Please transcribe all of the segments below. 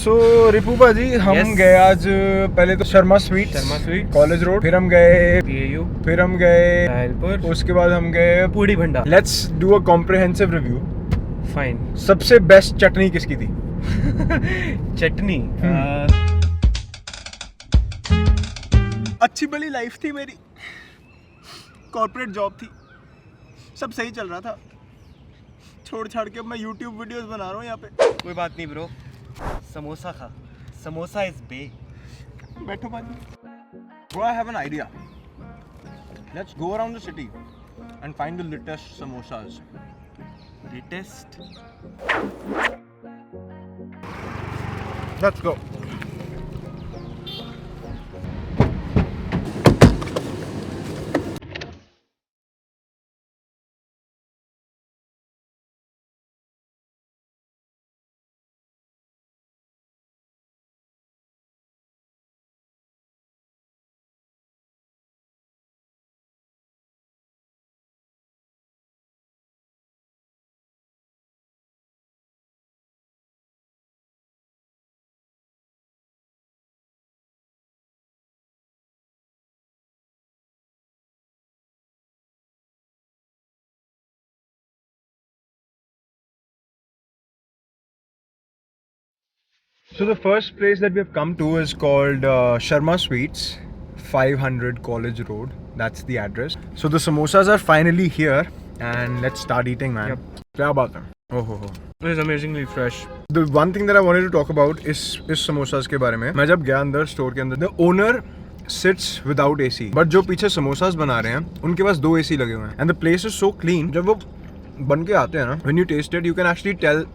सो रिपू भाजी हम Yes. गए आज पहले तो शर्मा स्वीट कॉलेज रोड, फिर हम गए PAU, फिर हम गए लालपुर, उसके बाद हम गए पूड़ी भंडार। Let's do a comprehensive review. Fine. सबसे बेस्ट चटनी किसकी थी? चटनी। अच्छी भली लाइफ थी मेरी, कॉर्पोरेट जॉब थी, सब सही चल रहा था। छोड़ छाड़ के अब मैं YouTube वीडियोस बना रहा हूँ यहाँ पे। कोई बात नहीं ब्रो, समोसा खा। समोसा इज बे। बैठो भाई। Bro, I have an idea. Let's go around the city and find the latest samosas. Latest. Let's go. So the first place that we have come to is called Sharma Sweets, 500 College Road. That's the address. So the samosas are finally here and let's start eating, man. Yep. क्या बात है? Oh ho ho. It is amazingly fresh. The one thing that I wanted to talk about is samosas के बारे में. मैं जब गया अंदर स्टोर के अंदर, the owner sits without AC. But जो पीछे समोसास बना रहे हैं, उनके पास 2 AC लगे हुए हैं. And the place is so clean. जब वो बन के आते हैं ना, when you taste it, you can actually tell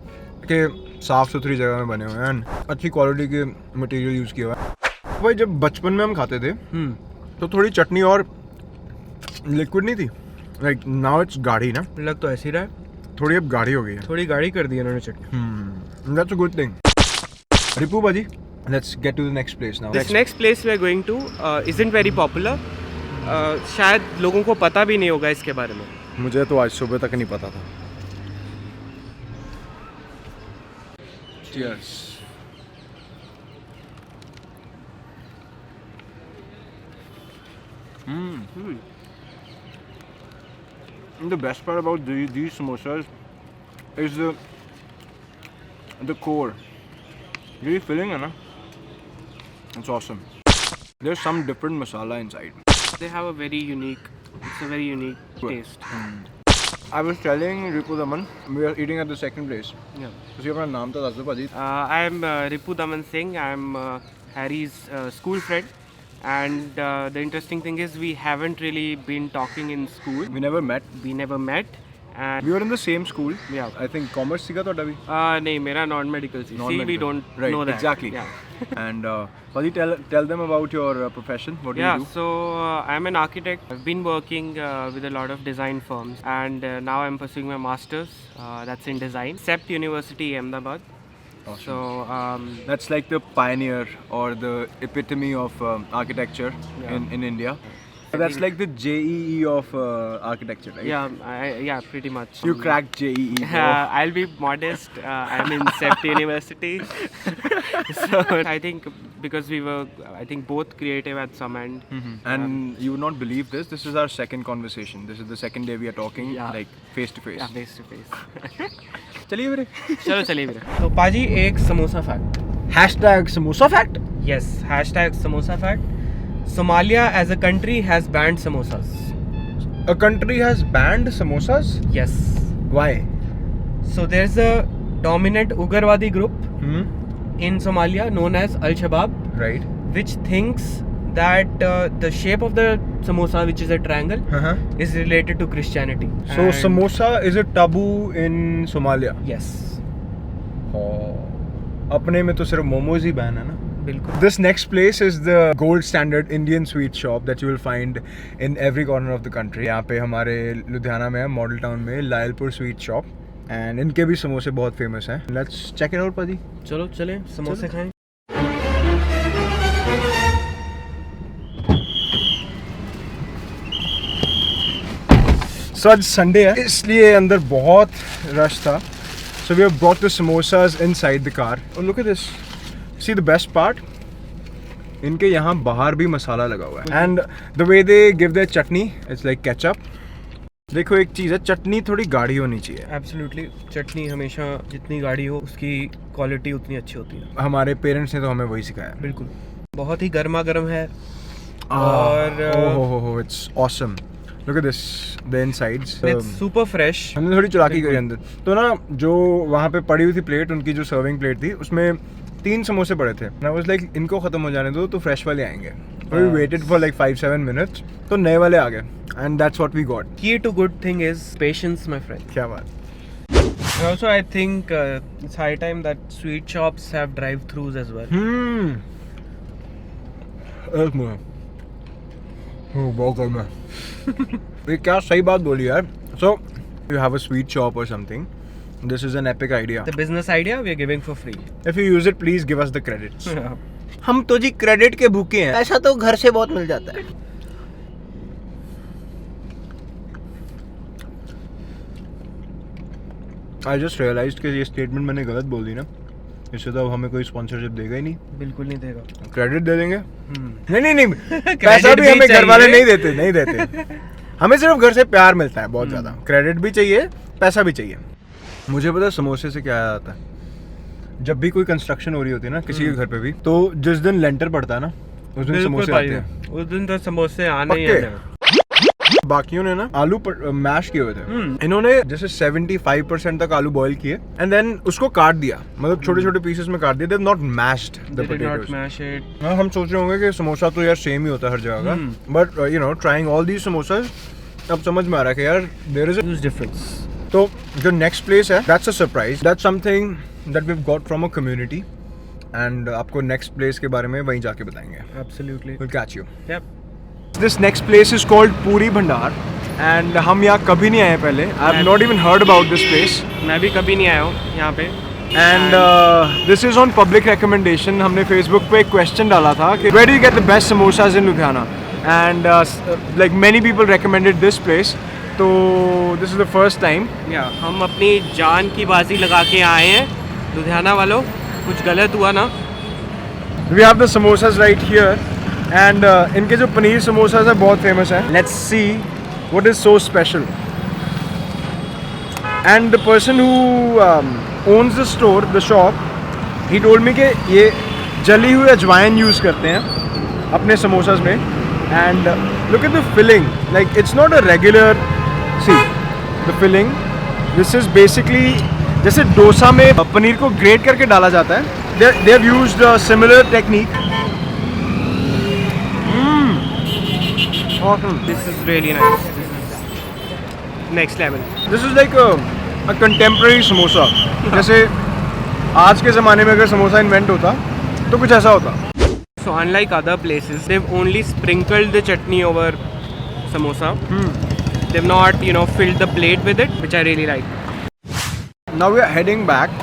कि साफ सुथरी जगह में बने हुए हैं, अच्छी क्वालिटी के मटेरियल यूज़ किया हुआ है। भाई जब बचपन में हम खाते थे तो थोड़ी चटनी और लिक्विड नहीं थी, लाइक नाउ इट्स गाढ़ी ना, लग तो ऐसी रहा है, थोड़ी अब गाढ़ी हो गई है। थोड़ी गाढ़ी कर दी इन्होंने चटनी। That's a good thing. Ripu भाजी, let's get to the next place now. This next place we are going to isn't very popular. शायद लोगों को पता भी नहीं होगा इसके बारे में। मुझे तो आज सुबह तक नहीं पता था। Cheers. The best part about these samosas is the core. Really filling है ना? It's awesome. There's some different masala inside. They have a very unique, it's a very unique taste. I was telling Ripu Daman, we are eating at the second place. Yeah. ਤੁਸੀਂ ਆਪਣਾ ਨਾਮ ਤਾਂ ਦੱਸ ਦਿਓ ਭਾਜੀ। I am Ripu Daman Singh. I am Harry's school friend. And the interesting thing is we haven't really been talking in school. We never met. We never met. And We were in the same school. Yeah. I think commerce ਸੀਗਾ ਤੁਹਾਡਾ ਵੀ। नहीं, मेरा non-medical C. See, we don't right, know that. Exactly. Yeah. And Fadi, tell them about your profession. What do Yeah, you do? so I'm an architect. I've been working with a lot of design firms, and now I'm pursuing my master's. That's in design. CEPT University, Ahmedabad. Awesome. So That's like the pioneer or the epitome of architecture in India. That's like the JEE of architecture, right? yeah, pretty much. You cracked JEE. bro. I'll be modest. I'm in CEPT University. So I think because we were, I think both creative at some end. And you would not believe this. This is our second conversation. This is the second day we are talking, Yeah. like face to face. Yeah, face to face. चलिए मेरे। चलो चलिए मेरे। तो पाजी एक samosa fact. Hashtag samosa fact. Yes, hashtag samosa fact. Somalia as a country has banned samosas. A country has banned samosas. Yes. Why? So there's a dominant Ugrwadi group in Somalia known as Al-Shabaab, Right. which thinks that the shape of the samosa, which is a triangle, is related to Christianity. So And- samosa is a taboo in Somalia. Yes. अपने में तो सिर्फ मोमोज ही ban है ना। बिल्कुल। This next place is the gold standard Indian sweet shop that you will find in every corner of the country. यहाँ पे हमारे लुधियाना में है, मॉडल टाउन में लायलपुर स्वीट शॉप, एंड इनके भी समोसे बहुत फेमस हैं। लेट्स चेक इट आउट पाजी। चलो चले समोसे खाएं। सो आज संडे है इसलिए अंदर बहुत रश था। So we have brought the samosas inside the car. Oh, look at this. See the best part, इनके यहाँ बाहर भी मसाला लगा हुआ है and the way they give their chutney it's like ketchup. देखो एक चीज़ है, चटनी थोड़ी गाढ़ी होनी चाहिए। एब्सोल्युटली, चटनी हमेशा जितनी गाढ़ी हो उसकी क्वालिटी उतनी अच्छी होती है। हमारे पेरेंट्स ने तो हमें वही सिखाया। बिल्कुल, बहुत ही गर्मा गर्म है और it's awesome. Look at this, the insides, it's super fresh. हमने थोड़ी चालाकी करी अंदर। तो ना जो वहाँ पे पड़ी हुई थी प्लेट, उनकी जो सर्विंग प्लेट थी उसमें 3 समोसे पड़े थे। आई वाज लाइक इनको खत्म हो जाने दो तो फ्रेश वाले आएंगे। We waited for like 5-7 minutes तो नए वाले आ गए and that's what we got. Key to good thing is patience, my friend. क्या बात। And also, I think it's high time that sweet shops have drive-thrus as well. बहुत गर्म है। ये क्या सही बात बोली यार। So you have a sweet shop or something, this is an epic idea. The business idea we are giving for free. If you use it please give us the credits. हम तो जी क्रेडिट के भूखे हैं, ऐसा तो घर से बहुत मिल जाता है। आई जस्ट रियलाइज्ड कि ये स्टेटमेंट मैंने गलत बोल दी ना, इससे तो अब हमें कोई स्पॉन्सरशिप देगा ही नहीं। बिल्कुल नहीं देगा। क्रेडिट दे देंगे। नहीं पैसा भी हमें घर वाले नहीं देते हमें सिर्फ घर से प्यार मिलता है बहुत ज्यादा। क्रेडिट भी चाहिए, पैसा भी चाहिए। मुझे पता है समोसे से क्या याद आता है, जब भी कोई कंस्ट्रक्शन हो रही होती है ना किसी के घर पे भी, तो जिस दिन लेंटर पड़ता है ना उस दिन समोसे आते हैं। उस दिन तो समोसे आने ही पक्के। आने। बाकियों ने ना आलू मैश किए हुए थे, इन्होंने जैसे 75% तक आलू बॉईल किए एंड देन उसको काट दिया, मतलब छोटे छोटे पीसेस में काट दिया। They have not mashed the They did not potatoes. mash it. हाँ, हम सोच रहे होंगे कि समोसा तो यार सेम ही होता है हर जगह का, but you know trying all these samosas अब समझ में आ रहा है कि यार देयर इज Huge difference. तो जो नेक्स्ट प्लेस है that's a surprise, that's something that we have got from a community and आपको नेक्स्ट प्लेस के बारे में वहीं जाके बताएंगे। Absolutely. Will catch you. Yep. This next place is called Puri Bhandar and हम यहाँ कभी नहीं आए पहले। I have not even heard about this place मैं भी कभी नहीं आया हूँ यहाँ पे। And this is on public recommendation. हमने फेसबुक पे एक क्वेश्चन डाला था कि where do you get the best samosas in Ludhiana and like many people recommended this place, तो this is the first time. या हम अपनी जान की बाजी लगा के आए हैं लुधियाना वालों, कुछ गलत हुआ ना। We have the samosas right here and इनके जो पनीर समोसाज है बहुत फेमस है। Let's see what is so special. And the person who owns the store, the shop, he told me कि ये जली हुई अजवाइन यूज़ करते हैं अपने समोसास में। And look at the filling, like it's not a regular, see the filling, this is basically जैसे डोसा में पनीर को ग्रेट करके डाला जाता है, they have used a similar technique. Awesome. This is really nice. Next level. This is like a contemporary samosa. जैसे आज के ज़माने में अगर समोसा इन्वेंट होता तो कुछ ऐसा होता। So unlike other places, they've only sprinkled the chutney over samosa. They've not, filled the plate with it, which I really like. Now we are heading back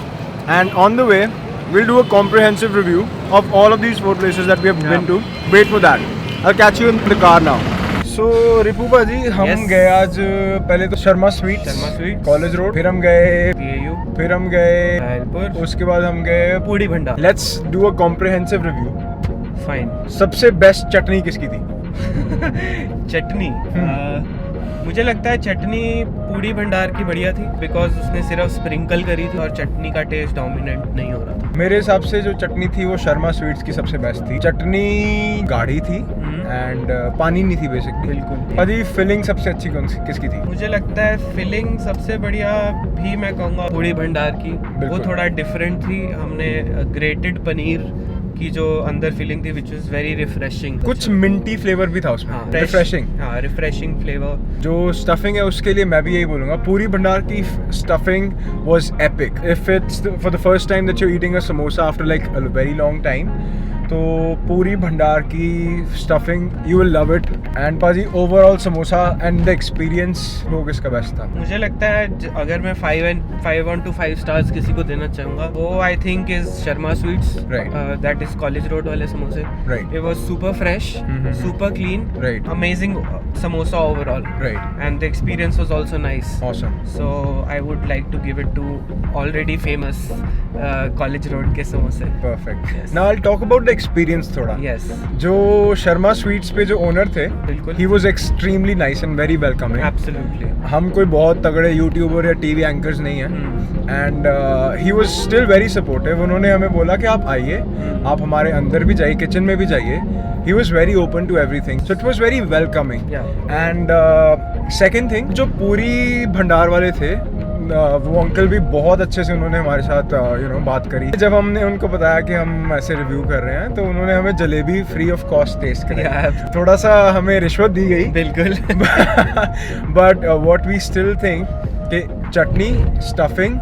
and on the way we'll do a comprehensive review of all of these 4 places that we have been to. Wait for that. I'll catch you in the car now. So Ripu भाजी हम Yes. गए आज पहले तो Sharma sweets college road, फिर हम गए PAU, फिर हम गए Raipur, उसके बाद हम गए पूड़ी भंडार. Let's do a comprehensive review. Fine. सबसे बेस्ट चटनी किसकी थी? चटनी मुझे लगता है चटनी पूड़ी भंडार की बढ़िया थी, बिकॉज उसने सिर्फ स्प्रिंकल करी थी और चटनी का टेस्ट डोमिनेंट नहीं हो रहा था। मेरे हिसाब से जो चटनी थी वो शर्मा स्वीट्स की सबसे बेस्ट थी। चटनी गाढ़ी थी एंड पानी नहीं थी बेसिकली। बिल्कुल। भाजी फिलिंग सबसे अच्छी किसकी थी? मुझे लगता है फिलिंग सबसे बढ़िया भी मैं कहूँगा पूड़ी भंडार की। वो बिल्कुल। थोड़ा डिफरेंट थी। हमने ग्रेटेड पनीर की जो अंदर फिलिंग थी विच इज़ वेरी रिफ्रेशिंग। कुछ मिंटी फ्लेवर भी था उसमें, रिफ्रेशिंग। हाँ, रिफ्रेशिंग फ्लेवर। जो स्टफिंग है उसके लिए मैं भी यही बोलूँगा, पूरी भंडार की stuffing was epic. If it's for the first time that you eating a samosa after like a very long time, तो पूरी भंडार की stuffing you will love it and पाजी overall samosa and the experience वो किसका बेस्ट था? मुझे लगता है अगर मैं 5 स्टार्स किसी को देना चाहूँगा वो I think is Sharma sweets, Right. That is college road वाले समोसे. Right. It was super fresh, Mhm. super clean, Right. amazing samosa overall, Right. and the experience was also nice. Awesome. So I would like to give it to already famous College Road के समोसे. Perfect. Yes. Now I'll talk about the experience थोड़ा. Yes. जो Sharma sweets पे जो owner थे, बिल्कुल. he was extremely nice and very welcoming. Absolutely. हम कोई बहुत तगड़े यूट्यूबर या टीवी एंकर्स नहीं हैं and he was still very supportive. उन्होंने हमें बोला कि आप आइए, आप हमारे अंदर भी जाइए, किचन में भी जाइए. He was very open to everything, so it was very welcoming. Yeah. And second thing, जो पूरी भंडार वाले थे वो अंकल भी बहुत अच्छे से उन्होंने हमारे साथ बात करी. जब हमने उनको बताया कि हम ऐसे रिव्यू कर रहे हैं तो उन्होंने हमें jalebi free of cost taste कराई. Yeah. थोड़ा सा हमें रिश्वत दी गई बिल्कुल. But what we still think कि चटनी स्टफिंग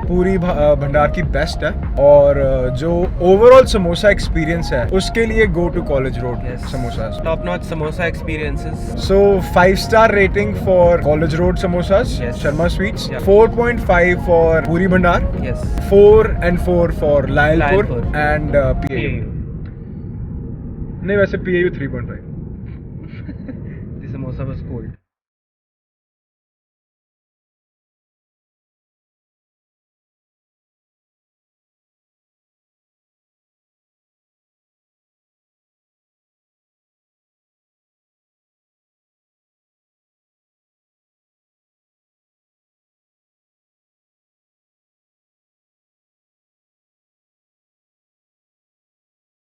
पूरी भंडार की बेस्ट है. और जो ओवरऑल समोसा एक्सपीरियंस है उसके लिए go to college road samosas. Top notch samosa experiences. So 5-star rating for College Road samosas, Yes. Sharma Sweets. Yeah. 4.5 for Puri Bhandar. Yes. 4 and 4 for Lyalpur Lyalpur. and PAU. PAU. नहीं वैसे PAU 3.5. The samosa was cold.